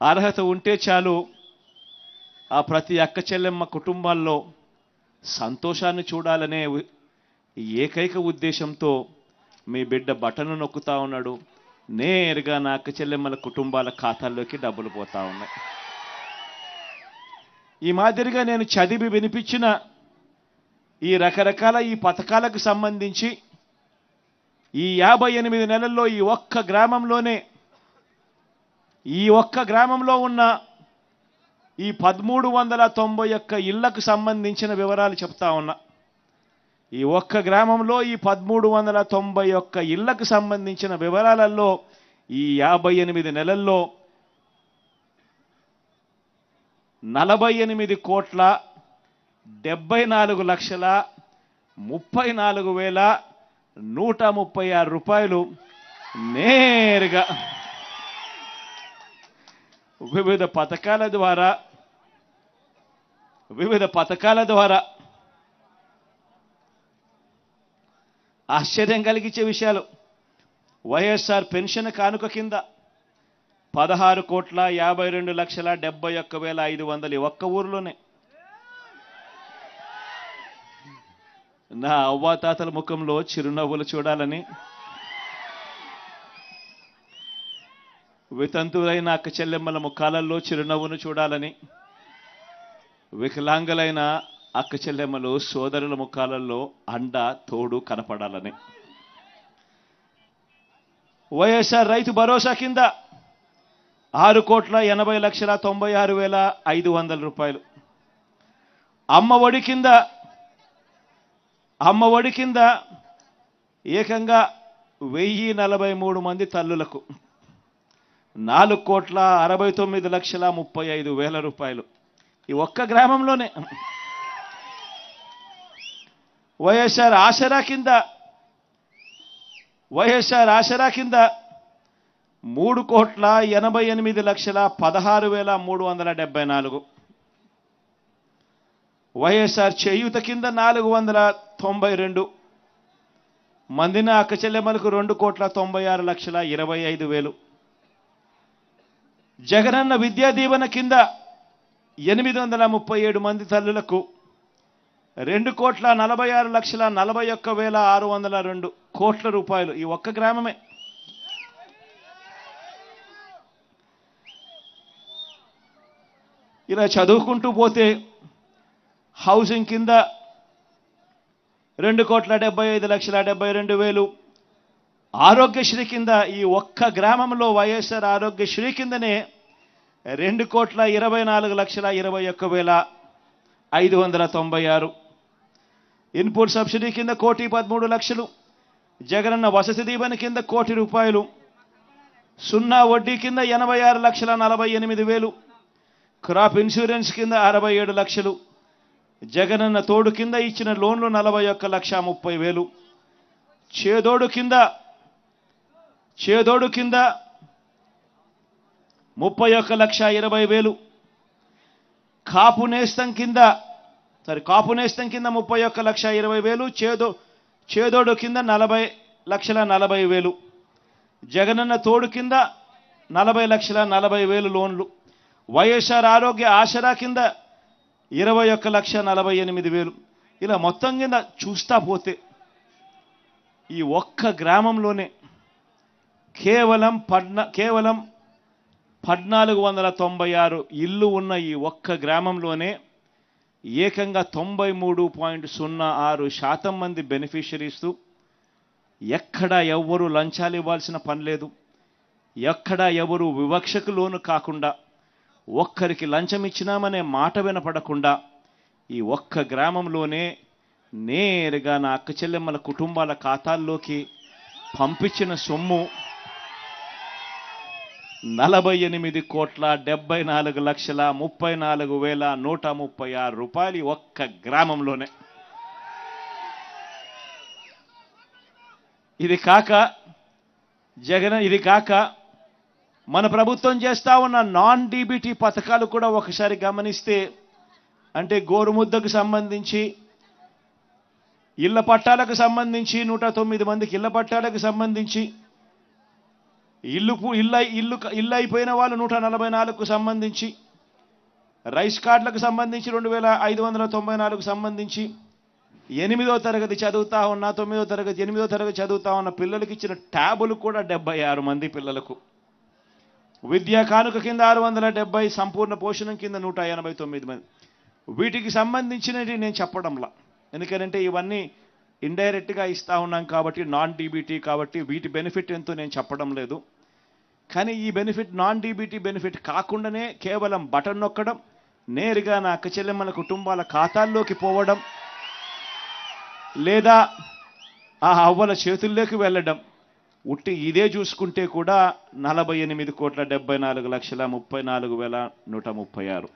అర్హత ఉంటే చాలు ఆ ప్రతి అక్క చెల్లెమ్మ కుటుంబాల్లో సంతోషాన్ని చూడాలనే ఏకైక ఉద్దేశంతో మీ బిడ్డ బటన్ నొక్కుతా ఉన్నాడు. నేరుగా నా అక్క చెల్లెమ్మల కుటుంబాల ఖాతాల్లోకి డబ్బులు పోతా ఉన్నాయి. ఈ మాదిరిగా నేను చదివి వినిపించిన ఈ రకరకాల ఈ పథకాలకు సంబంధించి ఈ 58 నెలల్లో ఈ ఒక్క గ్రామంలో ఉన్న ఈ 1391 ఇళ్లకు సంబంధించిన వివరాలు చెప్తా ఉన్నా. ఈ ఒక్క గ్రామంలో ఈ 1391 ఇళ్లకు సంబంధించిన వివరాలలో ఈ 58 నెలల్లో 48,74,34,136 రూపాయలు నేరుగా వివిధ పథకాల ద్వారా ఆశ్చర్యం కలిగించే విషయాలు. వైఎస్ఆర్ పెన్షన్ కానుక కింద 16,52,71,500 ఒక్క ఊరిలోనే. నా అవ్వాతాతల ముఖంలో చిరునవ్వులు చూడాలని, వితంతువులైన అక్క చెల్లెమ్మల ముఖాలలో చిరునవ్వును చూడాలని, వికలాంగులైన అక్క చెల్లెమ్మలు సోదరుల ముఖాలలో అండ తోడు కనపడాలని. వైఎస్ఆర్ రైతు భరోసా కింద 6,80,96,500 రూపాయలు. అమ్మ ఒడి కింద ఏకంగా 1,043 మంది తల్లులకు 4,69,35,000 రూపాయలు ఈ ఒక్క గ్రామంలోనే. వైఎస్ఆర్ ఆసరా కింద 3,88,16,374. వైఎస్ఆర్ చేయూత కింద 492 మందిన అక్క చెల్లెమ్మలకు 2,96,25,000. జగనన్న విద్యా దీవెన కింద 837 మంది తల్లులకు 2,46,41,602 కోట్ల రూపాయలు ఈ ఒక్క గ్రామమే. ఇలా చదువుకుంటూ పోతే హౌసింగ్ కింద 2,75,72,000. ఆరోగ్యశ్రీ కింద ఈ ఒక్క గ్రామంలో వైఎస్ఆర్ ఆరోగ్యశ్రీ కిందనే 2,24,21,596. ఇన్పుట్ సబ్సిడీ కింద 1,13,00,000. జగనన్న వసతి దీవెన కింద 1,00,00,000 రూపాయలు. సున్నా వడ్డీ కింద 86,48,000. క్రాప్ ఇన్సూరెన్స్ కింద 67 లక్షలు. జగనన్న తోడు కింద ఇచ్చిన లోన్లు 41,30,000. చేదోడు కింద 31,20,000. కాపు నేస్తం కింద 31,20,000. చేదోడు కింద 40,40,000. జగనన్న తోడు కింద 40,40,000 లోన్లు. వైఎస్ఆర్ ఆరోగ్య ఆసరా కింద 21,48,000. ఇలా మొత్తం కింద చూస్తా పోతే ఈ ఒక్క గ్రామంలోనే కేవలం 1,496 ఇళ్ళు ఉన్న ఈ ఒక్క గ్రామంలోనే ఏకంగా 93.06% మంది బెనిఫిషరీస్. ఎక్కడ ఎవ్వరూ లంచాలు ఇవ్వాల్సిన పని లేదు. ఎక్కడ ఎవరు వివక్షకు లోను కాకుండా, ఒక్కరికి లంచం ఇచ్చినామనే మాట వినపడకుండా ఈ ఒక్క గ్రామంలోనే నేరుగా నా అక్క చెల్లెమ్మల కుటుంబాల ఖాతాల్లోకి పంపించిన సొమ్ము 48,74,34,136 రూపాయలు ఒక్క గ్రామంలోనే. ఇది కాక మన ప్రభుత్వం చేస్తా ఉన్న నాన్ డీబీటీ పథకాలు కూడా ఒకసారి గమనిస్తే, అంటే గోరుముద్దకు సంబంధించి, ఇళ్ల పట్టాలకు సంబంధించి 109 మందికి ఇళ్ల పట్టాలకు సంబంధించి ఇల్లు అయిపోయిన వాళ్ళు 144కు సంబంధించి, రైస్ కార్డులకు సంబంధించి 2594కు సంబంధించి, 8వ తరగతి చదువుతా ఉన్న 9వ తరగతి 8వ తరగతి చదువుతా ఉన్న పిల్లలకి ఇచ్చిన ట్యాబులు కూడా 76 మంది పిల్లలకు, విద్యా కానుక కింద 670, సంపూర్ణ పోషణం కింద 189 మంది. వీటికి సంబంధించినవి నేను చెప్పడంలా, ఎందుకంటే ఇవన్నీ ఇండైరెక్ట్గా ఇస్తా ఉన్నాం కాబట్టి, నాన్ డీబీటీ కాబట్టి వీటి బెనిఫిట్ ఎంతో నేను చెప్పడం లేదు. కానీ ఈ బెనిఫిట్ నాన్ డీబీటీ బెనిఫిట్ కాకుండానే కేవలం బటన్ నొక్కడం, నేరుగా నా అక్క చెల్లెమ్మల కుటుంబాల ఖాతాల్లోకి పోవడం, లేదా ఆ అవ్వల చేతుల్లోకి వెళ్ళడం, ఉట్టి ఇదే చూసుకుంటే కూడా 48,74,34,34,136.